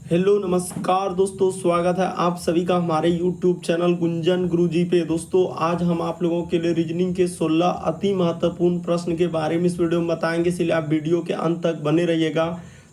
Hello नमस्कार दोस्तों, स्वागत है आप सभी का हमारे यूट्यूब चैनल गुंजन गुरुजी पे। दोस्तों आज हम आप लोगों के लिए रीजनिंग के 16 अति महत्वपूर्ण प्रश्न के बारे में इस वीडियो में बताएंगे, इसलिए आप वीडियो के अंत तक बने रहिएगा।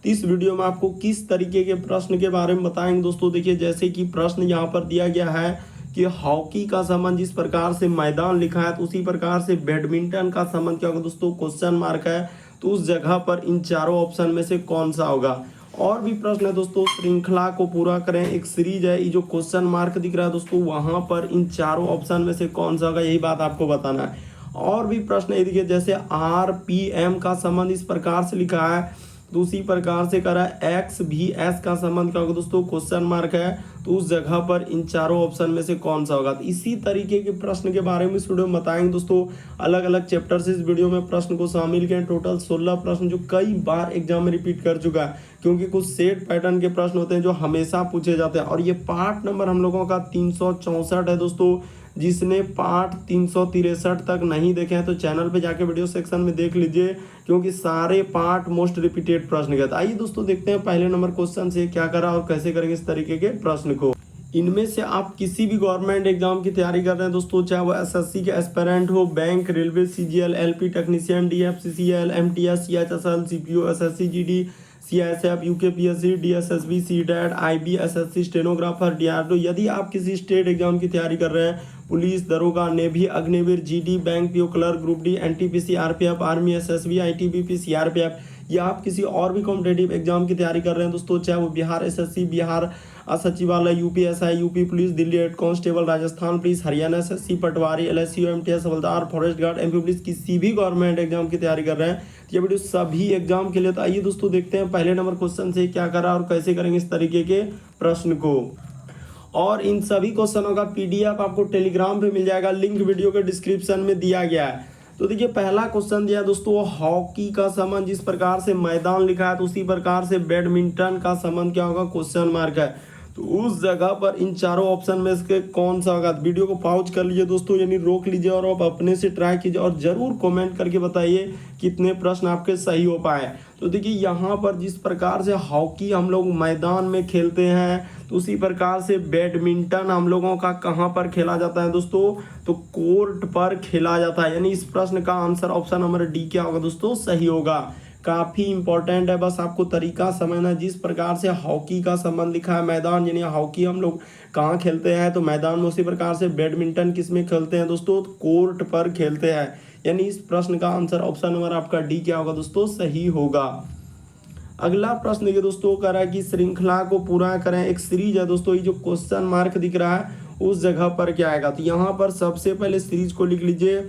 तो इस वीडियो में आपको किस तरीके के प्रश्न के बारे में बताएंगे दोस्तों। देखिए, जैसे कि प्रश्न यहाँ पर दिया गया है कि हॉकी का संबंध जिस प्रकार से मैदान लिखा है तो उसी प्रकार से बैडमिंटन का संबंध क्या होगा दोस्तों, क्वेश्चन मार्क है। तो उस जगह पर इन चारों ऑप्शन में से कौन सा होगा। और भी प्रश्न है दोस्तों, श्रृंखला को पूरा करें, एक सीरीज है, ये जो क्वेश्चन मार्क दिख रहा है दोस्तों, वहां पर इन चारों ऑप्शन में से कौन सा होगा, यही बात आपको बताना है। और भी प्रश्न है, देखिए जैसे RPM का संबंध इस प्रकार से लिखा है तो उसी प्रकार से करा XVS का संबंध क्या होगा दोस्तों, क्वेश्चन मार्क है। तो उस जगह पर इन चारों ऑप्शन में से कौन सा होगा। तो इसी तरीके के प्रश्न के बारे में इस वीडियो में बताएंगे दोस्तों। अलग अलग चैप्टर से इस वीडियो में प्रश्न को शामिल किए, टोटल 16 प्रश्न जो कई बार एग्जाम में रिपीट कर चुका है, क्योंकि कुछ सेट पैटर्न के प्रश्न होते हैं जो हमेशा पूछे जाते हैं। और ये पार्ट नंबर हम लोगों का 364 है दोस्तों। जिसने पार्ट 363 तक नहीं देखे हैं तो चैनल पे जाके वीडियो सेक्शन में देख लीजिए, क्योंकि सारे पार्ट मोस्ट रिपीटेड प्रश्न के। आइए दोस्तों देखते हैं पहले नंबर क्वेश्चन से क्या करा और कैसे करेंगे इस तरीके के प्रश्न को। इनमें से आप किसी भी गवर्नमेंट एग्जाम की तैयारी कर रहे हैं दोस्तों, चाहे वो SSC के एस्पिरेंट हो, bank, railway, CGL, LP technician, DFCCL, MTS, CHSL, CPO, SSC GD, CISF, UKPSC, DSSB, CDAT, IB, SSC, stenographer, DRDO। यदि आप किसी स्टेट एग्जाम की तैयारी कर रहे हैं, पुलिस, दरोगा, navy, Agniveer, GD, bank PO clerk, group D, NTPC, RPF, army, SSB, ITBP, CRPF, या आप किसी और भी कॉम्पिटेटिव एग्जाम की तैयारी कर रहे हैं दोस्तों, चाहे वो बिहार SSC, बिहार सचिवालय, UPSI, UP police, Delhi head constable, Rajasthan police, Haryana SSC, पटवारी, LSU, MTS, हवलदार, फॉरेस्ट गार्ड, MP पुलिस, किसी भी गवर्नमेंट एग्जाम की तैयारी कर रहे हैं, ये वीडियो सभी एग्जाम के लिए। तो आइए दोस्तों देखते हैं पहले नंबर क्वेश्चन से क्या करा और कैसे करेंगे इस तरीके के प्रश्न को। और इन सभी क्वेश्चनों का PDF आपको टेलीग्राम पे मिल जाएगा, लिंक वीडियो के डिस्क्रिप्शन में दिया गया है। तो देखिए पहला क्वेश्चन दिया दोस्तों, हॉकी का संबंध जिस प्रकार से मैदान लिखा है तो उसी प्रकार से बैडमिंटन का संबंध क्या होगा, क्वेश्चन मार्क है। तो उस जगह पर इन चारों ऑप्शन में से कौन सा होगा। वीडियो को पॉज कर लीजिए दोस्तों, यानी रोक लीजिए और आप अपने से ट्राई कीजिए और जरूर कमेंट करके बताइए कितने प्रश्न आपके सही हो पाए। तो देखिए यहाँ पर जिस प्रकार से हॉकी हम लोग मैदान में खेलते हैं तो उसी प्रकार से बैडमिंटन हम लोगों का कहाँ पर खेला जाता है दोस्तों, तो कोर्ट पर खेला जाता है। यानी इस प्रश्न का आंसर ऑप्शन नंबर D क्या होगा दोस्तों, सही होगा। काफी इंपॉर्टेंट है, बस आपको तरीका समझना। जिस प्रकार से हॉकी का संबंध लिखा है मैदान, यानी हॉकी हम लोग कहाँ खेलते हैं तो मैदान में, उसी प्रकार से बैडमिंटन किस में खेलते हैं दोस्तों, तो कोर्ट पर खेलते हैं। यानी इस प्रश्न का आंसर ऑप्शन नंबर आपका D क्या होगा दोस्तों, सही होगा। अगला प्रश्न देखिए दोस्तों, कह रहा है कि श्रृंखला को पूरा करें, एक सीरीज है दोस्तों, ये जो क्वेश्चन मार्क दिख रहा है उस जगह पर क्या आएगा। तो यहाँ पर सबसे पहले सीरीज को लिख लीजिए,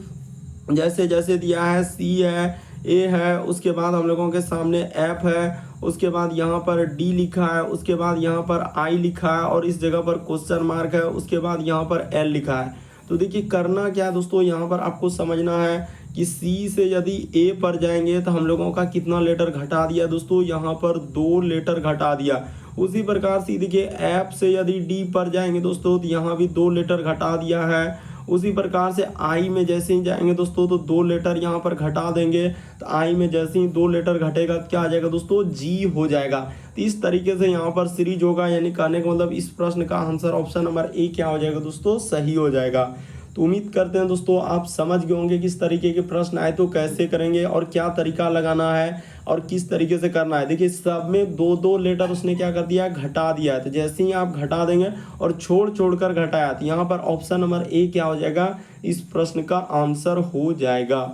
जैसे जैसे दिया है, C है, A है, उसके बाद हम लोगों के सामने F है, उसके बाद यहाँ पर D लिखा है, उसके बाद यहाँ पर I लिखा है और इस जगह पर क्वेश्चन मार्क है, उसके बाद यहाँ पर L लिखा है। तो देखिए करना क्या है दोस्तों, यहाँ पर आपको समझना है कि C से यदि A पर जाएंगे तो हम लोगों का कितना लेटर घटा दिया दोस्तों, यहाँ पर 2 लेटर घटा दिया। उसी प्रकार से देखिए F से यदि D पर जाएंगे दोस्तों तो यहाँ भी 2 लेटर घटा दिया है। उसी प्रकार से I में जैसे ही जाएंगे दोस्तों तो 2 लेटर यहाँ पर घटा देंगे। तो I में जैसे ही 2 लेटर घटेगा तो क्या आ जाएगा दोस्तों, G हो जाएगा। तो इस तरीके से यहाँ पर सीरीज होगा, यानी कहने का मतलब इस प्रश्न का आंसर ऑप्शन नंबर A क्या हो जाएगा दोस्तों, सही हो जाएगा। तो उम्मीद करते हैं दोस्तों आप समझ गए होंगे किस तरीके के प्रश्न आए तो कैसे करेंगे और क्या तरीका लगाना है और किस तरीके से करना है। देखिए सब में 2-2 लेटर उसने क्या कर दिया, घटा दिया है। तो जैसे ही आप घटा देंगे और छोड़ छोड़ कर घटाया तो यहाँ पर ऑप्शन नंबर A क्या हो जाएगा, इस प्रश्न का आंसर हो जाएगा।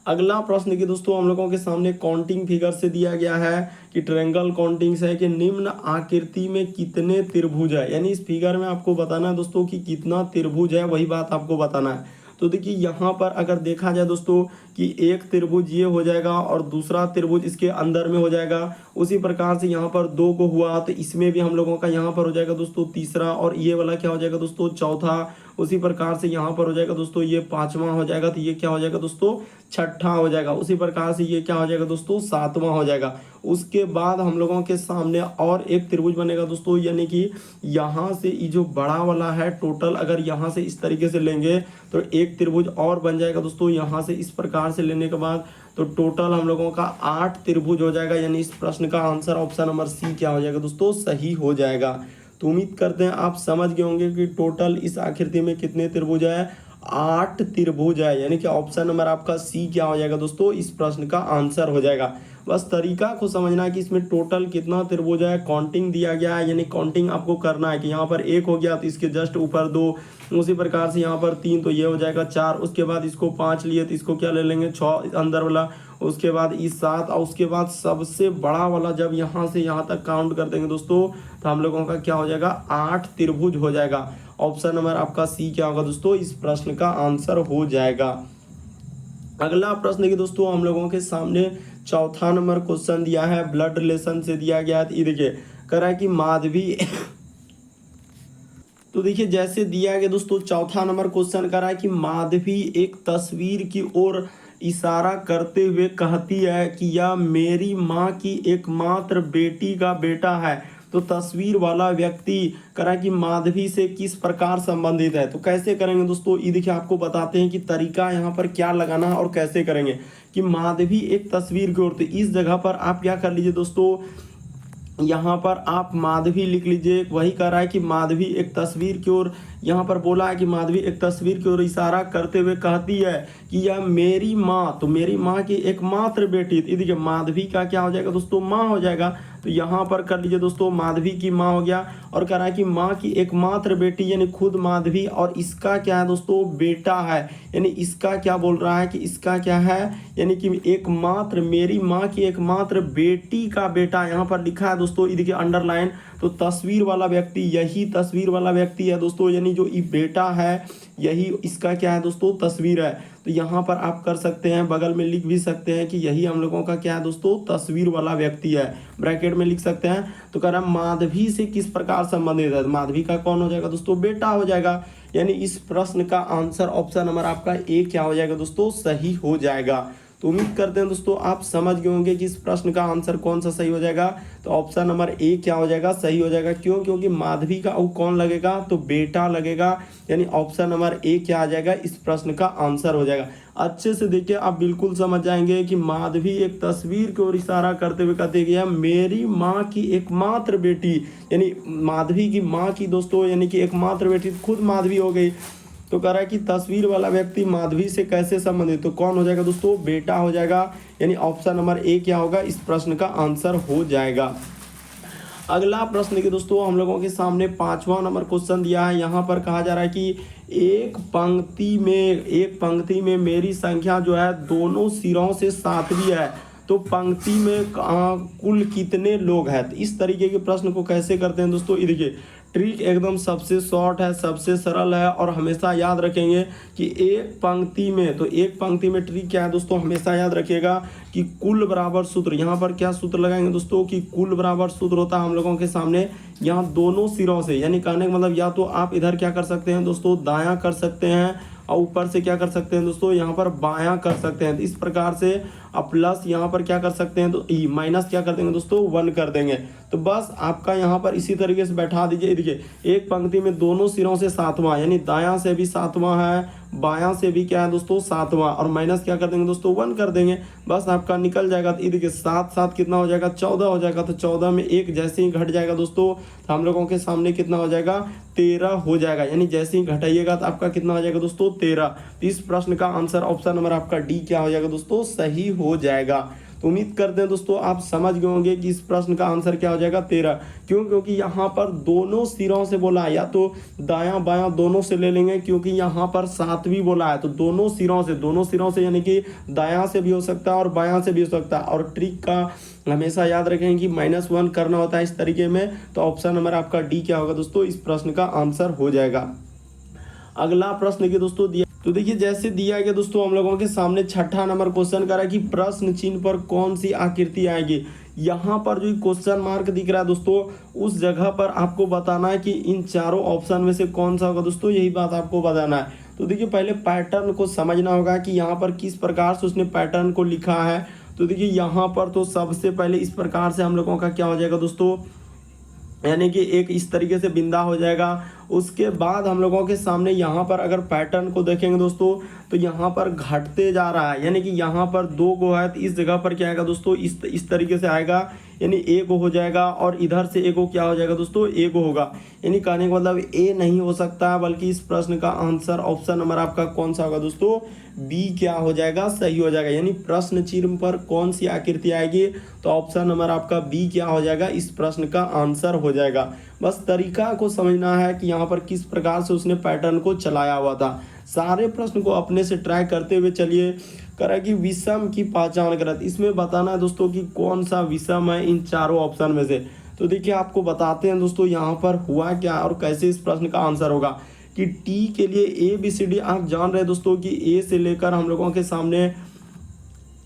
अगला प्रश्न देखिए दोस्तों, हम लोगों के सामने काउंटिंग फिगर से दिया गया है कि ट्रायंगल काउंटिंग से है कि निम्न आकृति में कितने त्रिभुज है। यानी इस फिगर में आपको बताना है दोस्तों कि कितना त्रिभुज है, वही बात आपको बताना है। तो देखिए यहाँ पर अगर देखा जाए दोस्तों कि एक त्रिभुज ये हो जाएगा और दूसरा त्रिभुज इसके अंदर में हो जाएगा। उसी प्रकार से यहाँ पर 2 को हुआ तो इसमें भी हम लोगों का यहाँ पर हो जाएगा दोस्तों तीसरा, और ये वाला क्या हो जाएगा दोस्तों, चौथा। उसी प्रकार से यहाँ पर हो जाएगा दोस्तों ये 5वां हो जाएगा, तो ये क्या हो जाएगा दोस्तों, छठा हो जाएगा। उसी प्रकार से ये क्या हो जाएगा दोस्तों, 7वां हो जाएगा। उसके बाद हम लोगों के सामने और एक त्रिभुज बनेगा दोस्तों, यानी कि यहाँ से ये जो बड़ा वाला है टोटल अगर यहाँ से इस तरीके से लेंगे तो एक त्रिभुज और बन जाएगा दोस्तों। यहाँ से इस प्रकार से लेने के बाद तो टोटल हम लोगों का 8 त्रिभुज हो जाएगा, यानी इस प्रश्न का आंसर ऑप्शन नंबर सी क्या हो जाएगा दोस्तों, सही हो जाएगा। तो उम्मीद करते हैं आप समझ गए होंगे कि टोटल इस आकृति में कितने त्रिभुज है, 8 त्रिभुज है, यानी कि ऑप्शन नंबर आपका सी क्या हो जाएगा दोस्तों, इस प्रश्न का आंसर हो जाएगा। बस तरीका को समझना है कि इसमें टोटल कितना त्रिभुज है, काउंटिंग दिया गया है, यानी काउंटिंग आपको करना है कि यहाँ पर 1 हो गया तो इसके जस्ट ऊपर 2, उसी प्रकार से यहाँ पर 3 तो ये हो जाएगा 4, उसके बाद इसको 5 लिए तो इसको क्या ले लेंगे 6 अंदर वाला, उसके बाद इस 7 और उसके बाद सबसे बड़ा वाला जब यहाँ से यहाँ तक काउंट कर देंगे दोस्तों तो हम लोगों का क्या हो जाएगा, 8 त्रिभुज हो जाएगा। ऑप्शन नंबर आपका सी क्या होगा दोस्तों, इस प्रश्न का आंसर हो जाएगा। अगला प्रश्न देखिए दोस्तों, हम लोगों के सामने चौथा नंबर क्वेश्चन दिया है, ब्लड रिलेशन से दिया गया है। ये देखिए कह रहा है कि माधवी तो देखिए जैसे दिया गया दोस्तों, चौथा नंबर क्वेश्चन कर रहा है कि माधवी एक तस्वीर की ओर इशारा करते हुए कहती है कि यह मेरी माँ की एकमात्र बेटी का बेटा है। तो तस्वीर वाला व्यक्ति कह रहा है कि माधवी से किस प्रकार संबंधित है। तो कैसे करेंगे दोस्तों, ये देखिए आपको बताते हैं कि तरीका यहाँ पर क्या लगाना है और कैसे करेंगे। कि माधवी एक तस्वीर की ओर, तो इस जगह पर आप क्या कर लीजिए दोस्तों, यहाँ पर आप माधवी लिख लीजिए। वही कह रहा है कि माधवी एक तस्वीर की ओर, यहाँ पर बोला है कि माधवी एक तस्वीर की ओर इशारा करते हुए कहती है कि यह मेरी माँ, तो मेरी माँ की एकमात्र बेटी। तो देखिए माधवी का क्या हो जाएगा दोस्तों, माँ हो जाएगा। तो यहाँ पर कर लीजिए दोस्तों, माधवी की माँ हो गया और कह रहा है कि माँ की एकमात्र बेटी यानी खुद माधवी, और इसका क्या है दोस्तों, बेटा है। यानी इसका क्या बोल रहा है कि इसका क्या है, यानी कि एकमात्र, मेरी माँ की एकमात्र बेटी का बेटा यहाँ पर लिखा है दोस्तों। ये देखिए अंडरलाइन। तो तस्वीर वाला व्यक्ति, यही तस्वीर वाला व्यक्ति है दोस्तों, यानी जो ये बेटा है यही इसका क्या है दोस्तों, तस्वीर है। तो यहाँ पर आप कर सकते हैं, बगल में लिख भी सकते हैं कि यही हम लोगों का क्या है दोस्तों, तस्वीर वाला व्यक्ति है, ब्रैकेट में लिख सकते हैं। तो कह रहा है माधवी से किस प्रकार संबंधित है, माधवी का कौन हो जाएगा दोस्तों, बेटा हो जाएगा। यानी इस प्रश्न का आंसर ऑप्शन नंबर आपका ए क्या हो जाएगा दोस्तों, सही हो जाएगा। तो उम्मीद करते हैं दोस्तों आप समझ गए होंगे कि इस प्रश्न का आंसर कौन सा सही हो जाएगा। तो ऑप्शन नंबर ए क्या हो जाएगा, सही हो जाएगा। क्यों, क्योंकि माधवी का वो कौन लगेगा, तो बेटा लगेगा। यानी ऑप्शन नंबर ए क्या आ जाएगा, इस प्रश्न का आंसर हो जाएगा। अच्छे से देखिए आप बिल्कुल समझ जाएंगे कि माधवी एक तस्वीर की ओर इशारा करते हुए कहते हैं मेरी माँ की एकमात्र बेटी, यानी माधवी की माँ की दोस्तों, यानी कि एकमात्र बेटी खुद माधवी हो गई। तो कह रहा है कि तस्वीर वाला व्यक्ति माधवी से कैसे संबंधित, तो कौन हो जाएगा दोस्तों, बेटा हो जाएगा। यानी ऑप्शन नंबर ए क्या होगा, इस प्रश्न का आंसर हो जाएगा। अगला प्रश्न देखिए दोस्तों, हम लोगों के सामने 5वां नंबर क्वेश्चन दिया है। यहाँ पर कहा जा रहा है कि एक पंक्ति में मेरी संख्या जो है दोनों सिरों से 7वीं है, तो पंक्ति में कुल कितने लोग हैं। तो इस तरीके के प्रश्न को कैसे करते हैं दोस्तों, ये देखिए ट्रिक एकदम सबसे शॉर्ट है, सबसे सरल है, और हमेशा याद रखेंगे कि एक पंक्ति में, तो एक पंक्ति में ट्रिक क्या है दोस्तों, हमेशा याद रखिएगा कि कुल बराबर सूत्र। यहाँ पर क्या सूत्र लगाएंगे दोस्तों, कि कुल बराबर सूत्र होता है हम लोगों के सामने यहाँ दोनों सिरों से, यानी कहने का मतलब या तो आप इधर क्या कर सकते हैं दोस्तों, दायां कर सकते हैं, और ऊपर से क्या कर सकते हैं दोस्तों, यहाँ पर बायां कर सकते हैं। तो इस प्रकार से अब प्लस यहाँ पर क्या कर सकते हैं, तो माइनस क्या कर देंगे दोस्तों, 1 कर देंगे। तो बस आपका यहाँ पर इसी तरीके से बैठा दीजिए। देखिए एक पंक्ति में दोनों सिरों से 7वां, यानी दायां से भी 7वां है, बायां से भी क्या है दोस्तों 7वां, और माइनस क्या कर देंगे दोस्तों, 1 कर देंगे। बस आपका निकल जाएगा। तो देखिए 7 7 कितना हो जाएगा, 14 हो जाएगा। तो 14 में 1 जैसे ही घट जाएगा दोस्तों, तो हम लोगों के सामने कितना हो जाएगा, 13 हो जाएगा। यानी जैसे ही घटाइएगा तो आपका कितना हो जाएगा दोस्तों, 13। इस प्रश्न का आंसर ऑप्शन नंबर आपका डी क्या हो जाएगा दोस्तों, सही हो जाएगा। तो उम्मीद करते हैं दोस्तों आप समझ गए होंगे कि इस प्रश्न का आंसर क्या हो जाएगा, 13। क्यों, क्योंकि यहाँ पर दोनों सिरों से बोला है, या तो दायां बायां दोनों से ले लेंगे, क्योंकि यहाँ पर 7वीं बोला है। तो दोनों सिरों से यानी कि दायां से भी हो सकता है और बायां से भी हो सकता है। और ट्रिक का हमेशा याद रखें कि -1 करना होता है इस तरीके में। तो ऑप्शन नंबर आपका डी क्या होगा दोस्तों, इस प्रश्न का आंसर हो जाएगा। अगला प्रश्न देखिए दोस्तों दिया, तो देखिए जैसे दिया गया दोस्तों हम लोगों के सामने 6ठा नंबर क्वेश्चन कर रहा है कि प्रश्न चिन्ह पर कौन सी आकृति आएगी। यहाँ पर जो क्वेश्चन मार्क दिख रहा है दोस्तों, उस जगह पर आपको बताना है कि इन चारों ऑप्शन में से कौन सा होगा दोस्तों, यही बात आपको बताना है। तो देखिए पहले पैटर्न को समझना होगा कि यहाँ पर किस प्रकार से उसने पैटर्न को लिखा है। तो देखिए यहाँ पर तो सबसे पहले इस प्रकार से हम लोगों का क्या हो जाएगा दोस्तों, यानी कि एक इस तरीके से बिंदा हो जाएगा, उसके बाद हम लोगों के सामने यहाँ पर अगर पैटर्न को देखेंगे दोस्तों, तो यहाँ पर घटते जा रहा है, यानी कि यहाँ पर 2 गो है तो इस जगह पर क्या आएगा दोस्तों, इस तरीके से आएगा, यानी ए गो हो जाएगा और इधर से ए गो क्या हो जाएगा दोस्तों, ए गो होगा। यानी कहने का मतलब ए नहीं हो सकता, बल्कि इस प्रश्न का आंसर ऑप्शन नंबर आपका कौन सा होगा दोस्तों, बी क्या हो जाएगा, सही हो जाएगा। यानी प्रश्न चिन्ह पर कौन सी आकृति आएगी, तो ऑप्शन नंबर आपका बी क्या हो जाएगा, इस प्रश्न का आंसर हो जाएगा। बस तरीका को समझना है कि यहाँ पर किस प्रकार से उसने पैटर्न को चलाया हुआ था। सारे प्रश्न को अपने से ट्राई करते हुए चलिए। करें कि विषम की पहचान करें, इसमें बताना है दोस्तों कि कौन सा विषम है इन चारों ऑप्शन में से। तो देखिए आपको बताते हैं दोस्तों यहाँ पर हुआ क्या और कैसे इस प्रश्न का आंसर होगा। कि टी के लिए ए बी सी डी आप जान रहे हैं दोस्तों कि ए से लेकर हम लोगों के सामने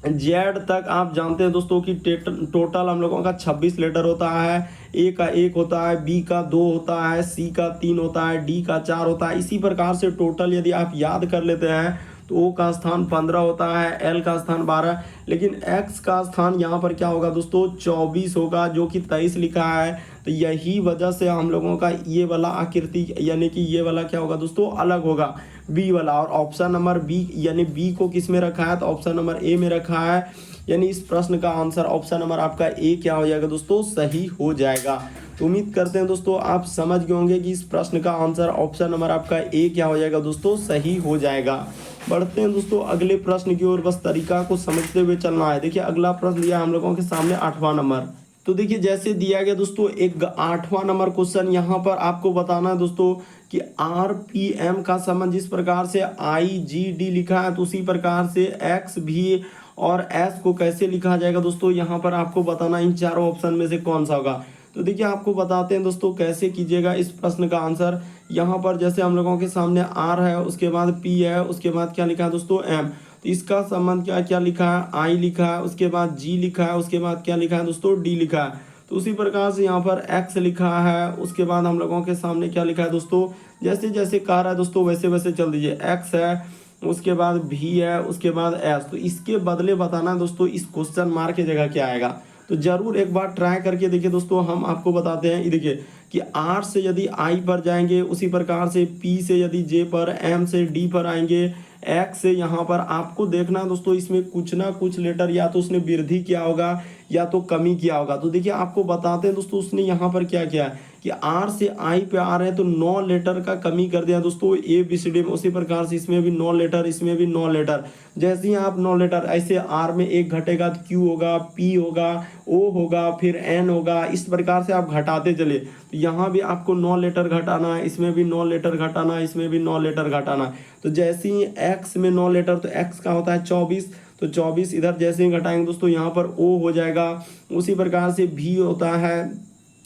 जेड तक आप जानते हैं दोस्तों कि टोटल हम लोगों का 26 लेटर होता है। ए का 1 होता है, बी का 2 होता है, सी का 3 होता है, डी का 4 होता है। इसी प्रकार से टोटल यदि आप याद कर लेते हैं तो ओ का स्थान 15 होता है, एल का स्थान 12, लेकिन एक्स का स्थान यहाँ पर क्या होगा दोस्तों, 24 होगा, जो कि 23 लिखा है। तो यही वजह से हम लोगों का ये वाला आकृति यानी कि ये वाला क्या होगा दोस्तों, अलग होगा, बी वाला। और ऑप्शन नंबर बी यानी बी को किस में रखा है, तो ऑप्शन नंबर ए में रखा है। यानी इस प्रश्न का आंसर ऑप्शन नंबर आपका ए क्या हो जाएगा दोस्तों, सही हो जाएगा। तो उम्मीद करते हैं दोस्तों आप समझ गए होंगे कि इस प्रश्न का आंसर ऑप्शन नंबर आपका ए क्या हो जाएगा दोस्तों, सही हो जाएगा। बढ़ते हैं दोस्तों अगले प्रश्न की ओर, बस तरीका को समझते हुए चलना है। देखिए अगला प्रश्न दिया हम लोगों के सामने 8वां नंबर। तो देखिए जैसे दिया गया दोस्तों एक 8वां नंबर क्वेश्चन, यहाँ पर आपको बताना है दोस्तों कि RPM का संबंध जिस प्रकार से IGD लिखा है, तो उसी प्रकार से एक्स भी और एस को कैसे लिखा जाएगा दोस्तों, यहाँ पर आपको बताना इन चारों ऑप्शन में से कौन सा होगा। तो देखिए आपको बताते हैं दोस्तों कैसे कीजिएगा इस प्रश्न का आंसर। यहाँ पर जैसे हम लोगों के सामने आर है, उसके बाद पी है, उसके बाद क्या लिखा है दोस्तों, एम। तो इसका संबंध क्या क्या लिखा है, आई लिखा है, उसके बाद जी लिखा है, उसके बाद क्या लिखा है दोस्तों, डी लिखा है। तो उसी प्रकार से यहाँ पर एक्स लिखा है, उसके बाद हम लोगों के सामने क्या लिखा है दोस्तों, जैसे जैसे कह रहा है दोस्तों वैसे वैसे चल दीजिए। एक्स है, उसके बाद भी है, उसके बाद एस। तो इसके बदले बताना है दोस्तों इस क्वेश्चन मार्क की जगह क्या आएगा। तो जरूर एक बार ट्राई करके देखिए दोस्तों। हम आपको बताते हैं, ये देखिए कि आर से यदि आई पर जाएंगे, उसी प्रकार से पी से यदि जे पर, एम से डी पर आएंगे, एक्स से यहाँ पर आपको देखना दोस्तों इसमें कुछ ना कुछ लेटर या तो उसने वृद्धि किया होगा या तो कमी किया होगा। तो देखिए आपको बताते हैं दोस्तों उसने यहाँ पर क्या किया है कि आर से आई पे आ रहे हैं तो 9 लेटर का कमी कर दिया दोस्तों ए बी सी डी में। उसी प्रकार से इसमें भी 9 लेटर, इसमें भी 9 लेटर। जैसे ही आप 9 लेटर ऐसे आर में एक घटेगा तो क्यू होगा, पी होगा, ओ होगा, फिर एन होगा। इस प्रकार से आप घटाते चले। तो यहाँ भी आपको 9 लेटर घटाना है, इसमें भी 9 लेटर घटाना है, इसमें भी 9 लेटर घटाना है। तो जैसे ही एक्स में 9 लेटर, तो एक्स का होता है 24, तो 24 इधर जैसे ही घटाएंगे दोस्तों यहाँ पर ओ हो जाएगा। उसी प्रकार से भी होता है,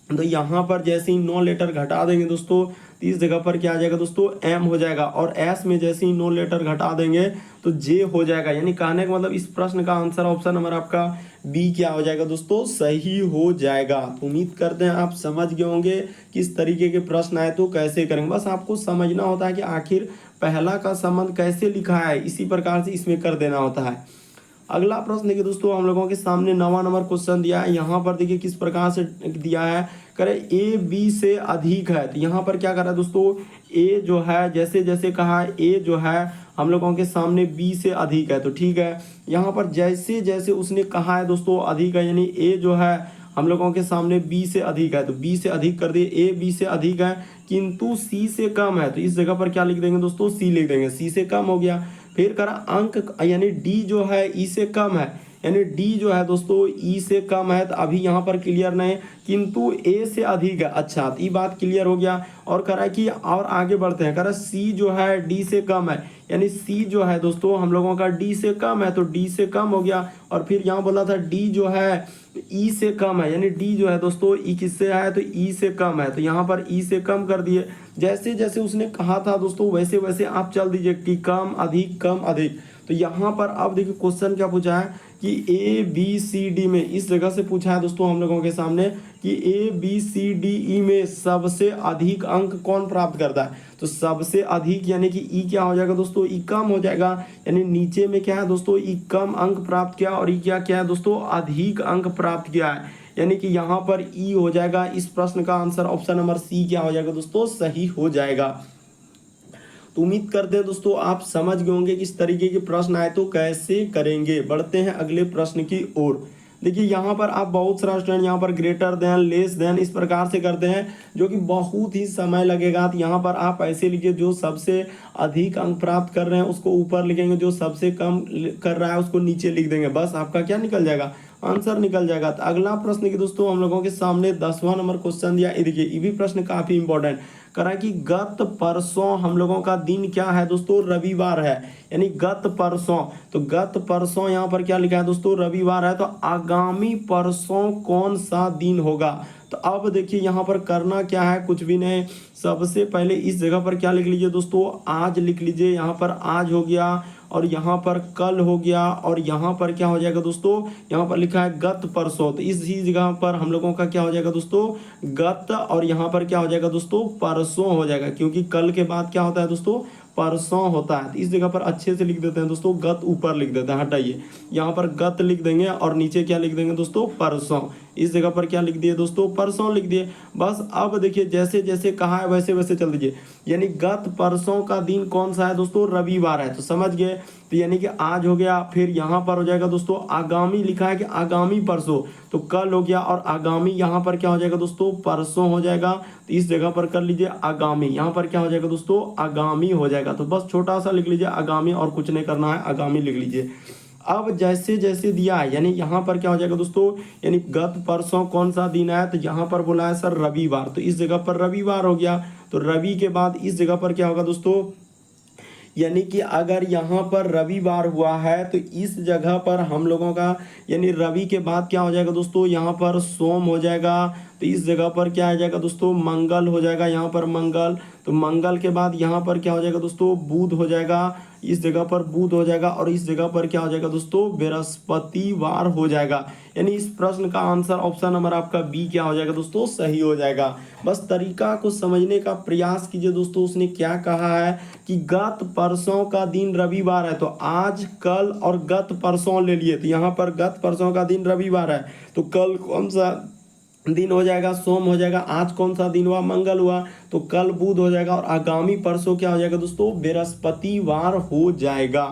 तो यहाँ पर जैसे ही 9 लेटर घटा देंगे दोस्तों तो इस जगह पर क्या आ जाएगा दोस्तों, एम हो जाएगा। और एस में जैसे ही 9 लेटर घटा देंगे तो जे हो जाएगा। यानी कहने का मतलब इस प्रश्न का आंसर ऑप्शन नंबर आपका बी क्या हो जाएगा दोस्तों, सही हो जाएगा। तो उम्मीद करते हैं आप समझ गए होंगे किस तरीके के प्रश्न आए तो कैसे करेंगे। बस आपको समझना होता है कि आखिर पहला का संबंध कैसे लिखा है, इसी प्रकार से इसमें कर देना होता है। अगला प्रश्न देखिए दोस्तों हम लोगों के सामने 9वां नंबर क्वेश्चन दिया है। यहाँ पर देखिए किस प्रकार से दिया है, करे ए बी से अधिक है। तो यहाँ पर क्या कर रहा है दोस्तों, ए जो है जैसे जैसे कहा है ए जो है हम लोगों के सामने बी से अधिक है। तो ठीक है, यहाँ पर जैसे जैसे उसने कहा है दोस्तों अधिक है, यानी ए जो है हम लोगों के सामने बी से अधिक है, तो बी से अधिक कर दिए। ए बी से अधिक है किंतु सी से कम है, तो इस जगह पर क्या लिख देंगे दोस्तों, सी लिख देंगे। सी से कम हो गया। फिर करा अंक यानी डी जो है ई से कम है, यानी डी जो है दोस्तों ई से कम है। तो अभी यहाँ पर क्लियर नहीं, किंतु ए से अधिक है। अच्छा, तो ये बात क्लियर हो गया। और कह रहा है कि और आगे बढ़ते हैं, कह रहा है सी जो है डी से कम है, यानी सी जो है दोस्तों हम लोगों का डी से कम है, तो डी से कम हो गया। और फिर यहाँ बोला था डी जो है ई से कम है, यानी डी जो है दोस्तों ई किससे है, तो ई से कम है। तो यहाँ पर ई से कम कर दिए। जैसे जैसे उसने कहा था दोस्तों वैसे वैसे आप चल दीजिए कि कम अधिक कम अधिक। तो यहाँ पर अब देखिए क्वेश्चन क्या पूछा है कि ए बी सी डी में, इस जगह से पूछा है दोस्तों हम लोगों के सामने कि A B C D E में सबसे अधिक अंक कौन प्राप्त करता है। तो सबसे अधिक यानी कि ई क्या हो जाएगा दोस्तों, ई कम हो जाएगा। यानी नीचे में क्या है दोस्तों, ई कम अंक प्राप्त किया और ई क्या क्या है दोस्तों, अधिक अंक प्राप्त किया है। यानी कि यहाँ पर ई हो जाएगा। इस प्रश्न का आंसर ऑप्शन नंबर सी क्या हो जाएगा दोस्तों, सही हो जाएगा। तो उम्मीद करते हैं दोस्तों आप समझ गए होंगे कि इस तरीके के प्रश्न आए तो कैसे करेंगे। बढ़ते हैं अगले प्रश्न की ओर। देखिए यहाँ पर आप बहुत सारा स्टूडेंट यहाँ पर ग्रेटर देन, लेस देन इस प्रकार से करते हैं, जो कि बहुत ही समय लगेगा। तो यहाँ पर आप ऐसे लिखिए, जो सबसे अधिक अंक प्राप्त कर रहे हैं उसको ऊपर लिखेंगे, जो सबसे कम कर रहा है उसको नीचे लिख देंगे, बस आपका क्या निकल जाएगा, आंसर निकल जाएगा। तो अगला प्रश्न की दोस्तों हम लोगों के सामने 10वां नंबर क्वेश्चन दिया। ये देखिए ये भी प्रश्न काफी इंपॉर्टेंट करा कि गत परसों हम लोगों का दिन क्या है दोस्तों, रविवार है। यानी गत परसों, तो गत परसों यहाँ पर क्या लिखा है दोस्तों, रविवार है। तो आगामी परसों कौन सा दिन होगा। तो अब देखिए यहाँ पर करना क्या है, कुछ भी नहीं। सबसे पहले इस जगह पर क्या लिख लीजिए दोस्तों, आज लिख लीजिए। यहाँ पर आज हो गया और यहाँ पर कल हो गया और यहाँ पर क्या हो जाएगा दोस्तों, यहाँ पर लिखा है गत परसों। तो इसी जगह पर हम लोगों का क्या हो जाएगा दोस्तों, गत, और यहाँ पर क्या हो जाएगा दोस्तों, परसों हो जाएगा, क्योंकि कल के बाद क्या होता है दोस्तों, परसों होता है। तो इस जगह पर अच्छे से लिख देते हैं दोस्तों, गत ऊपर लिख देते हैं, हटाइए। यहाँ पर गत लिख देंगे और नीचे क्या लिख देंगे दोस्तों, परसों। इस जगह पर क्या लिख दिए दोस्तों, परसों लिख दिए। बस अब देखिए जैसे जैसे कहा है वैसे वैसे चल दीजिए। यानी गत परसों का दिन कौन सा है दोस्तों, रविवार है। तो समझ गए। तो यानी कि आज हो गया, फिर यहाँ पर हो जाएगा दोस्तों आगामी, लिखा है कि आगामी परसों, तो कल हो गया और आगामी यहाँ पर क्या हो जाएगा दोस्तों, परसों हो जाएगा। तो इस जगह पर कर लीजिए आगामी, यहाँ पर क्या हो जाएगा दोस्तों, आगामी हो जाएगा। तो बस छोटा सा लिख लीजिए आगामी, और कुछ नहीं करना है, आगामी लिख लीजिए। अब जैसे जैसे दिया है, यानी यहाँ पर क्या हो जाएगा दोस्तों, यानी गत परसों कौन सा दिन है, तो यहाँ पर बोला है सर रविवार, तो इस जगह पर रविवार हो गया। तो रवि के बाद इस जगह पर क्या होगा दोस्तों, यानी कि अगर यहाँ पर रविवार हुआ है तो इस जगह पर हम लोगों का, यानी रवि के बाद क्या हो जाएगा दोस्तों, यहाँ पर सोम हो जाएगा। तो इस जगह पर क्या आ जाएगा दोस्तों, मंगल हो जाएगा, यहाँ पर मंगल। तो मंगल के बाद यहाँ पर क्या हो जाएगा दोस्तों, बुध हो जाएगा, इस जगह पर बुध हो जाएगा, और इस जगह पर क्या हो जाएगा दोस्तों, बृहस्पतिवार हो जाएगा। यानी इस प्रश्न का आंसर ऑप्शन नंबर आपका बी क्या हो जाएगा दोस्तों, सही हो जाएगा। बस तरीका को समझने का प्रयास कीजिए दोस्तों। उसने क्या कहा है कि गत परसों का दिन रविवार है, तो आज, कल और गत परसों ले लिए। तो यहाँ पर गत परसों का दिन रविवार है, तो कल कौन सा दिन हो जाएगा, सोम हो जाएगा। आज कौन सा दिन हुआ, मंगल हुआ, तो कल बुध हो जाएगा, और आगामी परसों क्या हो जाएगा दोस्तों, बृहस्पतिवार हो जाएगा।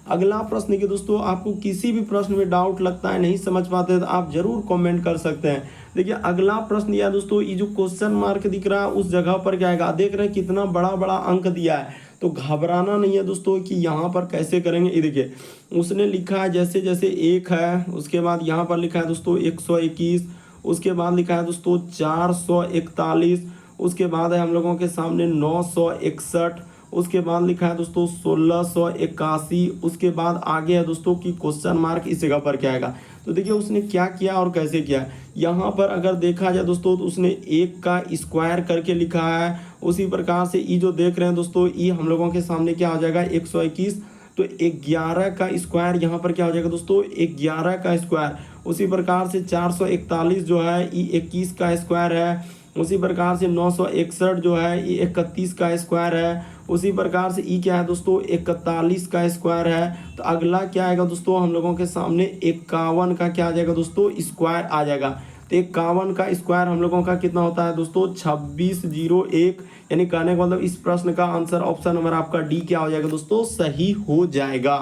अगला प्रश्न की दोस्तों, आपको किसी भी प्रश्न में डाउट लगता है, नहीं समझ पाते, तो आप जरूर कमेंट कर सकते हैं। देखिए अगला प्रश्न दिया दोस्तों, ये जो क्वेश्चन मार्क दिख रहा है उस जगह पर क्या आएगा, देख रहे हैं कितना बड़ा बड़ा अंक दिया है। तो घबराना नहीं है दोस्तों कि यहाँ पर कैसे करेंगे। ये देखिए उसने लिखा है जैसे जैसे एक है, उसके बाद यहाँ पर लिखा है दोस्तों 121, उसके बाद लिखा है दोस्तों 441, उसके बाद है हम लोगों के सामने 961, उसके बाद लिखा है दोस्तों 1681, उसके बाद आगे है दोस्तों कि क्वेश्चन मार्क इस जगह पर क्या आएगा। तो देखिए उसने क्या किया और कैसे किया। यहाँ पर अगर देखा जाए दोस्तों तो उसने एक का स्क्वायर करके लिखा है। उसी प्रकार से ये जो देख रहे हैं दोस्तों, ये हम लोगों के सामने क्या हो जाएगा 121, तो 11 का स्क्वायर यहाँ पर क्या हो जाएगा दोस्तों 11 का स्क्वायर। उसी प्रकार से 441 जो है ये 21 का स्क्वायर है। उसी प्रकार से 961 जो है ये 31 का स्क्वायर है। उसी प्रकार से ई क्या है दोस्तों 41 का स्क्वायर है। तो अगला क्या आएगा दोस्तों, हम लोगों के सामने 51 का क्या आ जाएगा दोस्तों, स्क्वायर आ जाएगा। तो 51 का स्क्वायर हम लोगों का कितना होता है दोस्तों 2601। यानी कहने का मतलब इस प्रश्न का आंसर ऑप्शन नंबर आपका डी क्या हो जाएगा दोस्तों, सही हो जाएगा।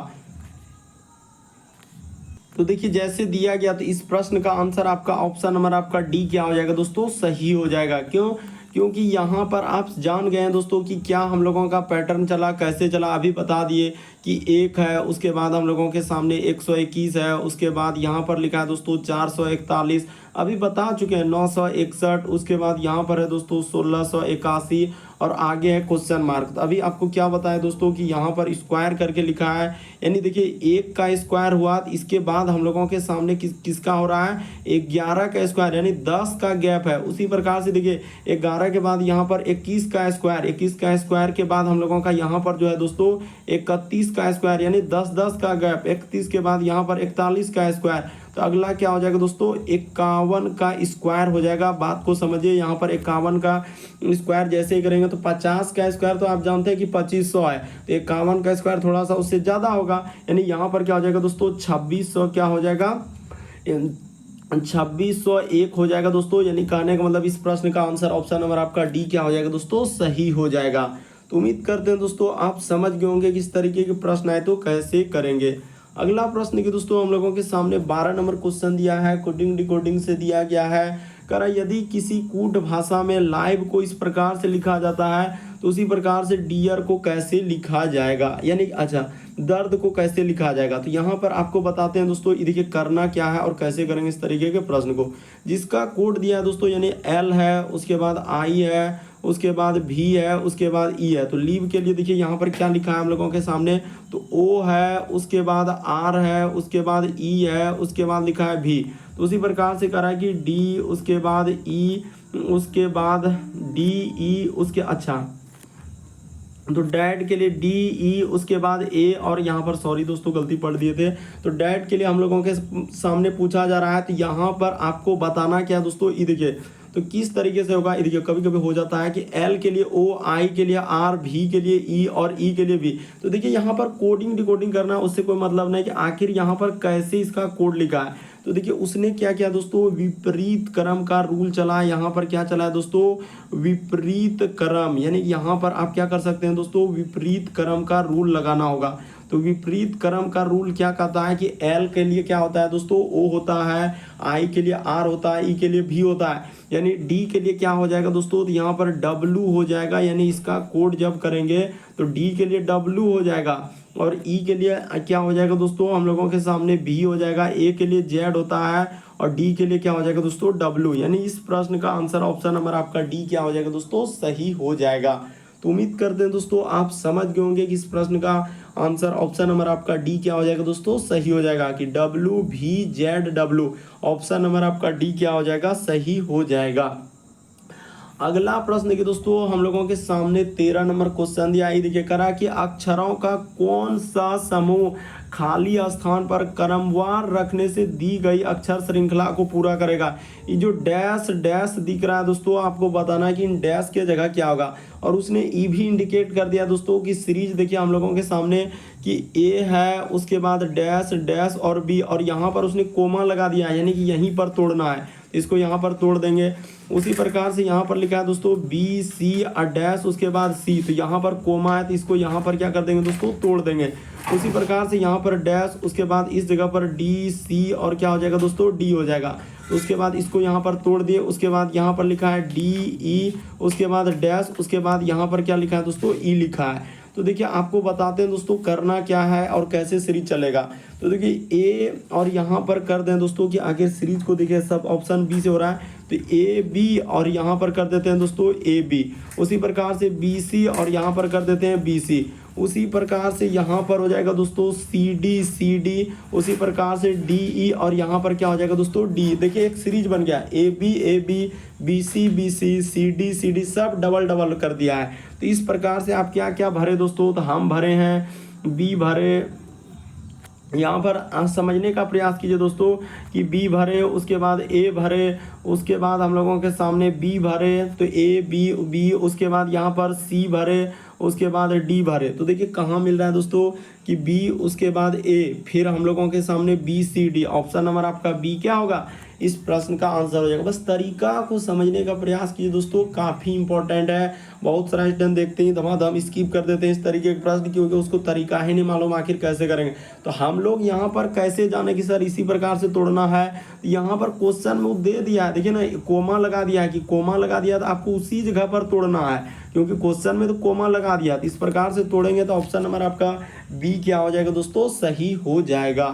तो देखिए जैसे दिया गया, तो इस प्रश्न का आंसर आपका ऑप्शन नंबर आपका डी क्या हो जाएगा दोस्तों, सही हो जाएगा। क्यों, क्योंकि यहाँ पर आप जान गए हैं दोस्तों कि क्या हम लोगों का पैटर्न चला, कैसे चला। अभी बता दिए कि एक है, उसके बाद हम लोगों के सामने 121 है, उसके बाद यहाँ पर लिखा है दोस्तों 441, अभी बता चुके हैं 961, उसके बाद यहाँ पर है दोस्तों 1681, और आगे है क्वेश्चन मार्क। तो अभी आपको क्या बताया दोस्तों कि यहाँ पर स्क्वायर करके लिखा है। यानी देखिए एक का स्क्वायर हुआ, तो इसके बाद हम लोगों के सामने किसका हो रहा है 11 का स्क्वायर, यानी 10 का गैप है। उसी प्रकार से देखिए 11 के बाद यहाँ पर 21 का स्क्वायर, 21 का स्क्वायर के बाद हम लोगों का यहाँ पर जो है दोस्तों 31 का स्क्वायर, यानी 10 का गैप। 31 के बाद यहाँ पर 41 का स्क्वायर। तो अगला क्या हो जाएगा दोस्तों 51 का स्क्वायर हो जाएगा। बात को समझिए, यहाँ पर 51 का स्क्वायर जैसे ही करेंगे तो 50 का स्क्वायर तो आप जानते हैं कि 2500 है, तो 51 का स्क्वायर थोड़ा सा उससे ज़्यादा होगा। यानी यहाँ पर क्या हो जाएगा दोस्तों 2600 क्या हो जाएगा 2601 हो जाएगा दोस्तों। यानी कहने का मतलब इस प्रश्न का आंसर ऑप्शन नंबर आपका डी क्या हो जाएगा दोस्तों, सही हो जाएगा। तो उम्मीद करते हैं दोस्तों आप समझ गए होंगे कि इस तरीके के प्रश्न आए तो कैसे करेंगे। अगला प्रश्न की दोस्तों हम लोगों के सामने 12 नंबर क्वेश्चन दिया है, कोडिंग डिकोडिंग से दिया गया है। कह रहा यदि किसी कूट भाषा में लाइव को इस प्रकार से लिखा जाता है तो उसी प्रकार से डियर को कैसे लिखा जाएगा, यानी अच्छा दर्द को कैसे लिखा जाएगा। तो यहाँ पर आपको बताते हैं दोस्तों, ये देखिए करना क्या है और कैसे करेंगे इस तरीके के प्रश्न को। जिसका कोड दिया है दोस्तों यानी एल है, उसके बाद आई है, उसके बाद भी है, उसके बाद ई है। तो लीव के लिए देखिए यहाँ पर क्या लिखा है हम लोगों के सामने, तो ओ है, उसके बाद आर है, उसके बाद ई है, उसके बाद लिखा है भी। तो उसी प्रकार से करा कि डी, उसके बाद ई, उसके बाद डी ई, उसके अच्छा तो डैड के लिए डी ई, उसके बाद ए, और यहाँ पर सॉरी दोस्तों गलती पढ़ दिए थे। तो डैड के लिए हम लोगों के सामने पूछा जा रहा है, तो यहाँ पर आपको बताना क्या दोस्तों, ये देखिए तो किस तरीके से होगा। ये देखिए कभी कभी हो जाता है कि एल के लिए ओ, आई के लिए आर, भी के लिए ई और ई के लिए भी। तो देखिए यहाँ पर कोडिंग डिकोडिंग करना उससे कोई मतलब नहीं कि आखिर यहाँ पर कैसे इसका कोड लिखा है। तो देखिए उसने क्या किया दोस्तों, विपरीत क्रम का रूल चला है। यहाँ पर क्या चला है दोस्तों, विपरीत क्रम, यानी यहाँ पर आप क्या कर सकते हैं दोस्तों, विपरीत क्रम का रूल लगाना होगा। तो विपरीत क्रम का रूल क्या कहता है कि एल के लिए क्या होता है दोस्तों, ओ होता है, आई के लिए आर होता है, ई के लिए भी होता है, यानी डी के लिए क्या हो जाएगा दोस्तों, तो यहाँ पर डब्लू हो जाएगा। यानी इसका कोड जब करेंगे तो डी के लिए डब्लू हो जाएगा और ई के लिए क्या हो जाएगा दोस्तों, हम लोगों के सामने भी हो जाएगा, ए के लिए जेड होता है और डी के लिए क्या हो जाएगा दोस्तों, डब्लू। यानी इस प्रश्न का आंसर ऑप्शन नंबर आपका डी क्या हो जाएगा दोस्तों, सही हो जाएगा। तो उम्मीद करते हैं दोस्तों आप समझ गए होंगे कि इस प्रश्न का आंसर ऑप्शन नंबर आपका डी क्या हो जाएगा दोस्तों, सही हो जाएगा कि डब्लू भी जेड डब्लू। ऑप्शन नंबर आपका डी क्या हो जाएगा, सही हो जाएगा। अगला प्रश्न की दोस्तों हम लोगों के सामने 13 नंबर क्वेश्चन दिया है। देखिए करा कि अक्षरों का कौन सा समूह खाली स्थान पर क्रमवार रखने से दी गई अक्षर श्रृंखला को पूरा करेगा। ये जो डैश डैश दिख रहा है दोस्तों, आपको बताना है कि इन डैश की जगह क्या होगा। और उसने ई भी इंडिकेट कर दिया दोस्तों कि सीरीज देखिए हम लोगों के सामने कि ए है, उसके बाद डैश डैश और बी, और यहाँ पर उसने कोमा लगा दिया है, यानी कि यहीं पर तोड़ना है, इसको यहाँ पर तोड़ देंगे। उसी प्रकार से यहाँ पर लिखा है दोस्तों बी सी और डैश, उसके बाद सी, तो यहाँ पर कोमा है तो इसको यहाँ पर क्या कर देंगे दोस्तों, तोड़ देंगे। उसी प्रकार से यहाँ पर डैश, उसके बाद इस जगह पर डी सी और क्या हो जाएगा दोस्तों, डी हो जाएगा। तो उसके बाद इसको यहाँ पर तोड़ दिए, उसके बाद यहाँ पर लिखा है डी ई, उसके बाद डैश, उसके बाद यहाँ पर क्या लिखा है दोस्तों, ई लिखा है। तो देखिए आपको बताते हैं दोस्तों करना क्या है और कैसे सीरीज चलेगा। तो देखिए ए और यहाँ पर कर दें दोस्तों कि आगे सीरीज को देखिए सब ऑप्शन बी से हो रहा है, तो ए बी और यहाँ पर कर देते हैं दोस्तों ए बी। उसी प्रकार से बी सी और यहाँ पर कर देते हैं बी सी। उसी प्रकार से यहाँ पर हो जाएगा दोस्तों सी डी। उसी प्रकार से डी ई और यहाँ पर क्या हो जाएगा दोस्तों, डी। देखिए एक सीरीज बन गया, A B B C C D सब डबल डबल कर दिया है। तो इस प्रकार से आप क्या क्या भरे दोस्तों, तो हम भरे हैं, बी भरे, यहाँ पर समझने का प्रयास कीजिए दोस्तों कि बी भरे, उसके बाद ए भरे, उसके बाद हम लोगों के सामने बी भरे, तो ए बी, उसके बाद यहाँ पर सी भरे, उसके बाद डी भरे। तो देखिए कहाँ मिल रहा है दोस्तों कि बी, उसके बाद ए, फिर हम लोगों के सामने B C D. Option number आपका बी क्या होगा, इस प्रश्न का आंसर हो जाएगा। बस तरीका को समझने का प्रयास कीजिए दोस्तों, काफ़ी इंपॉर्टेंट है। बहुत सारा स्टूडेंट देखते हैं धमाधम स्किप कर देते हैं इस तरीके के प्रश्न, क्योंकि उसको तरीका ही नहीं मालूम आखिर कैसे करेंगे। तो हम लोग यहाँ पर कैसे जाने कि सर इसी प्रकार से तोड़ना है। यहाँ पर क्वेश्चन में दे दिया है, देखिए ना कोमा लगा दिया है कि कोमा लगा दिया तो आपको उसी जगह पर तोड़ना है, क्योंकि क्वेश्चन में तो कोमा लगा दिया। तो इस प्रकार से तोड़ेंगे तो ऑप्शन नंबर आपका बी क्या हो जाएगा दोस्तों, सही हो जाएगा।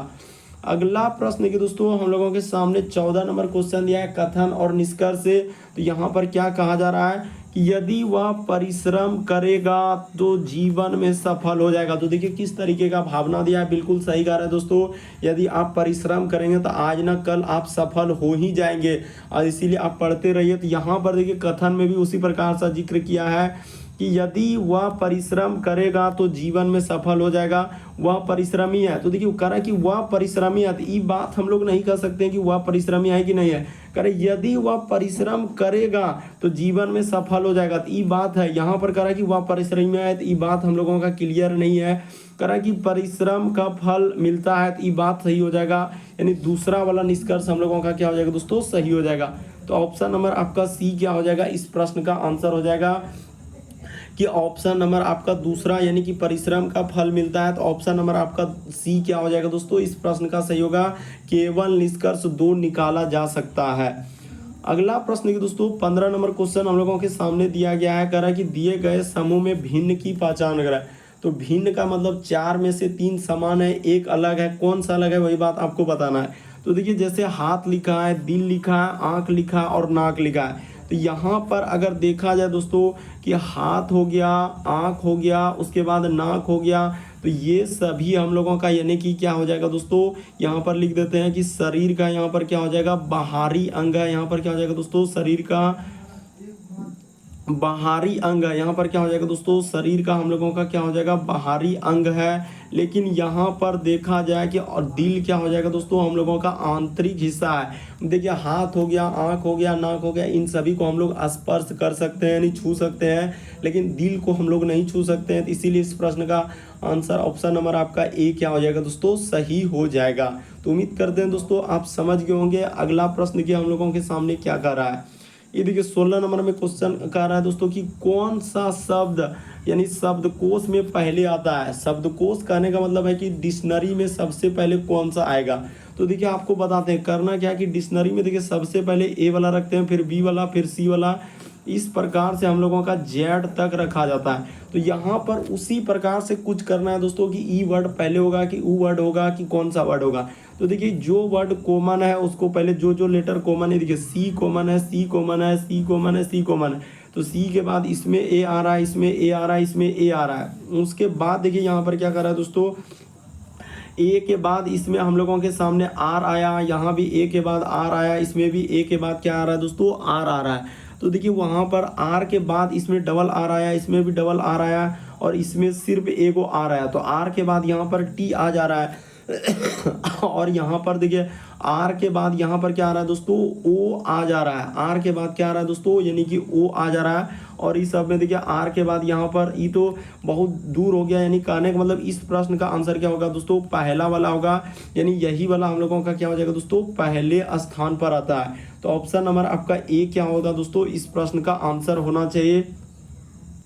अगला प्रश्न की दोस्तों हम लोगों के सामने 14 नंबर क्वेश्चन दिया है कथन और निष्कर्ष से। तो यहाँ पर क्या कहा जा रहा है कि यदि वह परिश्रम करेगा तो जीवन में सफल हो जाएगा। तो देखिए किस तरीके का भावना दिया है, बिल्कुल सही कह रहा है दोस्तों। यदि आप परिश्रम करेंगे तो आज ना कल आप सफल हो ही जाएंगे, और इसीलिए आप पढ़ते रहिए। तो यहाँ पर देखिए कथन में भी उसी प्रकार से जिक्र किया है कि यदि वह परिश्रम करेगा तो जीवन में सफल हो जाएगा, वह परिश्रमी है। तो देखिए कह रहा है कि वह परिश्रमी है, तो ये बात हम लोग नहीं कह सकते हैं कि वह परिश्रमी है कि नहीं है, करे यदि वह परिश्रम करेगा तो जीवन में सफल हो जाएगा। तो ये बात है, यहाँ पर करा कि वह परिश्रम है, तो ये बात हम लोगों का क्लियर नहीं है। करा कि परिश्रम का फल मिलता है, तो ये बात सही हो जाएगा, यानी दूसरा वाला निष्कर्ष हम लोगों का क्या हो जाएगा दोस्तों, सही हो जाएगा। तो ऑप्शन नंबर आपका सी क्या हो जाएगा, इस प्रश्न का आंसर हो जाएगा कि ऑप्शन नंबर आपका दूसरा, यानी कि परिश्रम का फल मिलता है। तो ऑप्शन नंबर आपका सी क्या हो जाएगा दोस्तों, इस प्रश्न का सही होगा। केवल निष्कर्ष 2 निकाला जा सकता है। अगला प्रश्न की दोस्तों 15 नंबर क्वेश्चन हम लोगों के सामने दिया गया है। कह रहा है कि दिए गए समूह में भिन्न की पहचान करें। तो भिन्न का मतलब 4 में से 3 समान है, एक अलग है, कौन सा अलग है वही बात आपको बताना है। तो देखिए जैसे हाथ लिखा है, दिल लिखा है, आँख लिखा है और नाक लिखा है। तो यहाँ पर अगर देखा जाए दोस्तों कि हाथ हो गया, आँख हो गया, उसके बाद नाक हो गया, तो ये सभी हम लोगों का यानी कि क्या हो जाएगा दोस्तों, यहाँ पर लिख देते हैं कि शरीर का यहाँ पर क्या हो जाएगा, बाहरी अंग है। यहाँ पर क्या हो जाएगा दोस्तों, शरीर का बाहरी अंग है। यहाँ पर क्या हो जाएगा दोस्तों, शरीर का हम लोगों का क्या हो जाएगा, बाहरी अंग है। लेकिन यहाँ पर देखा जाए कि और दिल क्या हो जाएगा दोस्तों, हम लोगों का आंतरिक हिस्सा है। देखिए हाथ हो गया, आँख हो गया, नाक हो गया, इन सभी को हम लोग स्पर्श कर सकते हैं, यानी छू सकते हैं, लेकिन दिल को हम लोग नहीं छू सकते हैं। तो इसीलिए इस प्रश्न का आंसर ऑप्शन नंबर आपका ए क्या हो जाएगा दोस्तों, सही हो जाएगा। तो उम्मीद करते हैं दोस्तों आप समझ गए होंगे अगला प्रश्न की हम लोगों के सामने क्या कर रहा है। ये देखिए 16 नंबर में क्वेश्चन कह रहा है दोस्तों कि कौन सा शब्द यानी शब्दकोश में पहले आता है। शब्दकोश कहने का मतलब है कि डिक्शनरी में सबसे पहले कौन सा आएगा। तो देखिए आपको बताते हैं करना क्या है कि डिक्शनरी में देखिए सबसे पहले ए वाला रखते हैं, फिर बी वाला, फिर सी वाला, इस प्रकार से हम लोगों का जेड तक रखा जाता है। तो यहाँ पर उसी प्रकार से कुछ करना है दोस्तों कि ई वर्ड पहले होगा कि ऊ वर्ड होगा कि कौन सा वर्ड होगा। तो देखिए जो वर्ड कॉमन है उसको पहले, जो लेटर कॉमन है, देखिए सी कॉमन है, सी कॉमन है, सी कॉमन है, सी कॉमन है। तो सी के बाद इसमें ए आ रहा है, इसमें ए आ रहा है, इसमें ए आ रहा है। उसके बाद देखिए यहाँ पर क्या कर रहा है दोस्तों, ए के बाद इसमें हम लोगों के सामने आर आया, यहाँ भी ए के बाद आर आया, इसमें भी ए के बाद क्या आ रहा है दोस्तों, आर आ रहा है। तो देखिए वहाँ पर आर के बाद इसमें डबल आर आया, इसमें भी डबल आर आया, और इसमें सिर्फ ए को आर आया। तो आर के बाद यहाँ पर टी आ जा रहा है और यहाँ पर देखिए आर के बाद यहाँ पर क्या आ रहा है दोस्तों, ओ आ जा रहा है। आर के बाद क्या आ रहा है दोस्तों, यानी कि ओ आ जा रहा है। और इस सब में देखिए आर के बाद यहाँ पर ई तो बहुत दूर हो गया, यानी कहने का मतलब इस प्रश्न का आंसर क्या होगा दोस्तों, पहला वाला होगा, यानी यही वाला हम लोगों का क्या हो जाएगा दोस्तों, पहले स्थान पर आता है। तो ऑप्शन नंबर आपका ए क्या होगा दोस्तों, इस प्रश्न का आंसर होना चाहिए।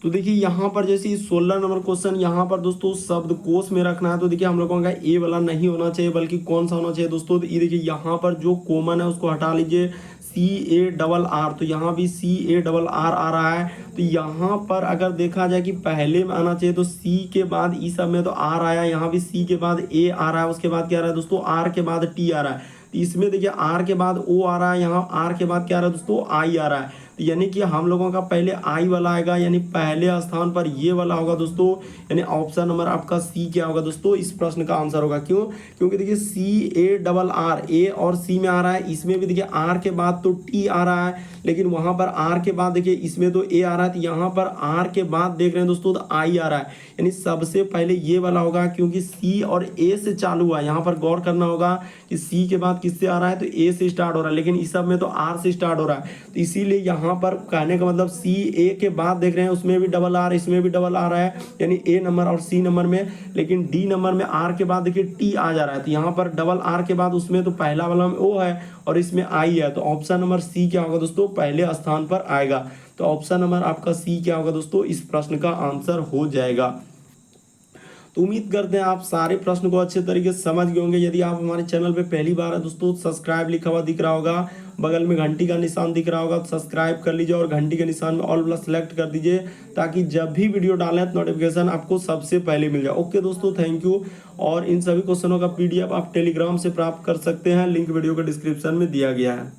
तो देखिए यहाँ पर जैसे 16 नंबर क्वेश्चन यहाँ पर दोस्तों शब्दकोश में रखना है। तो देखिए हम लोगों का ए वाला नहीं होना चाहिए, बल्कि कौन सा होना चाहिए दोस्तों, तो ये देखिए यहाँ पर जो कॉमन है उसको हटा लीजिए, सी ए डबल आर। तो यहाँ भी सी ए डबल आर आ रहा है। तो यहाँ पर अगर देखा जाए कि पहले में आना चाहिए तो सी के बाद ई सब में तो आर आया, यहाँ भी सी के बाद ए आ रहा है, उसके बाद क्या आ रहा है दोस्तों, आर के बाद टी आ रहा है। तो इसमें देखिए आर के बाद ओ आ रहा है, यहाँ आर के बाद क्या आ रहा है दोस्तों, आई आ रहा है। तो यानी कि हम लोगों का पहले आई वाला आएगा, यानी पहले स्थान पर ये वाला होगा दोस्तों, यानी ऑप्शन नंबर आपका सी क्या होगा दोस्तों, इस प्रश्न का आंसर होगा। क्यों, क्योंकि देखिए सी ए डबल आर, ए और सी में आ रहा है, इसमें भी देखिए आर के बाद तो टी आ रहा है, लेकिन वहां पर आर के बाद देखिए इसमें तो ए आ रहा है, तो यहाँ पर आर के बाद देख रहे हैं दोस्तों तो आई आ रहा है, यानी सबसे पहले ये वाला होगा, क्योंकि सी और ए से चालू हुआ। यहाँ पर गौर करना होगा कि सी के बाद किससे आ रहा है, तो ए से स्टार्ट हो रहा है, लेकिन इस सब में तो आर से स्टार्ट हो रहा है। तो इसीलिए यहाँ पर कहने का मतलब सी ए के बाद देख रहे हैं उसमें भी डबल आर, इसमें भी डबल आर है, यानी ए नंबर और सी नंबर में, लेकिन डी नंबर में आर के बाद देखिए टी आ जा रहा है। तो यहाँ पर डबल आर के बाद उसमें तो पहला वाला में ओ है और इसमें आई है। तो ऑप्शन नंबर सी क्या होगा दोस्तों, पहले स्थान पर आएगा। तो ऑप्शन नंबर आपका सी क्या होगा दोस्तों, इस प्रश्न का आंसर हो जाएगा। तो उम्मीद करते हैं आप सारे प्रश्न को अच्छे तरीके से समझ गए होंगे। यदि आप हमारे चैनल पे पहली बार है दोस्तों, सब्सक्राइब लिखा हुआ दिख रहा होगा, बगल में घंटी का निशान दिख रहा होगा, तो सब्सक्राइब कर लीजिए और घंटी के निशान में ऑल प्लस सेलेक्ट कर दीजिए, ताकि जब भी वीडियो डालें तो नोटिफिकेशन आपको सबसे पहले मिल जाए। ओके दोस्तों, थैंक यू। और इन सभी क्वेश्चनों का PDF आप टेलीग्राम से प्राप्त कर सकते हैं, लिंक वीडियो के डिस्क्रिप्शन में दिया गया है।